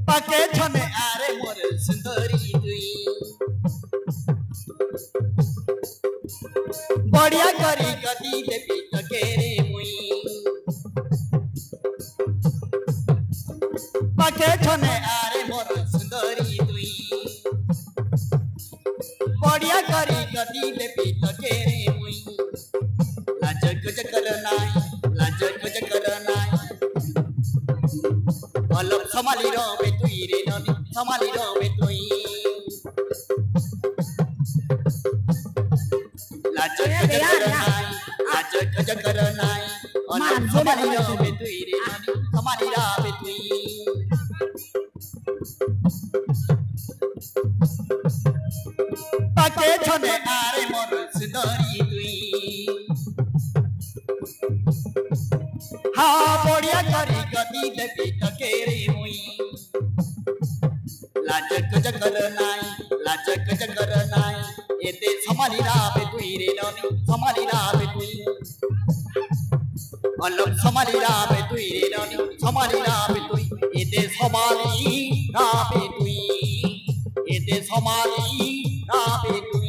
পাকে ছনে আরে মোর সুন্দরী তুই বড়িয়া করি গতি দেবি তোকে রে মুই পাকে ছনে আরে মোর সুন্দরী তুই বড়িয়া করি গতি দেবি তোকে রে মুই লাজ কুজ কর নাই লাজ কুজ কর নাই অলপ সমালি রবে তুই রে ননি সমালি রবে তুই লাজ কুজ কর নাই লাজ কুজ কর নাই অলপ সমালি রবে তুই রে ননি সমালি রবে তুই পাকে ছনে আরে মোর সুন্দরী তুই হা বড়িয়া করি গতি দেবি তোকে রে মুই লাজ কুজ কর নাই লাজ কুজ কর নাই এতে সমালি রাবে তুই রে ননি সমালি রাবে তুই অলপ সমালি রাবে তুই রে ননি সমালি রাবে তুই এতে সমালি রাবে তুই এতে সমালি রাবে তুই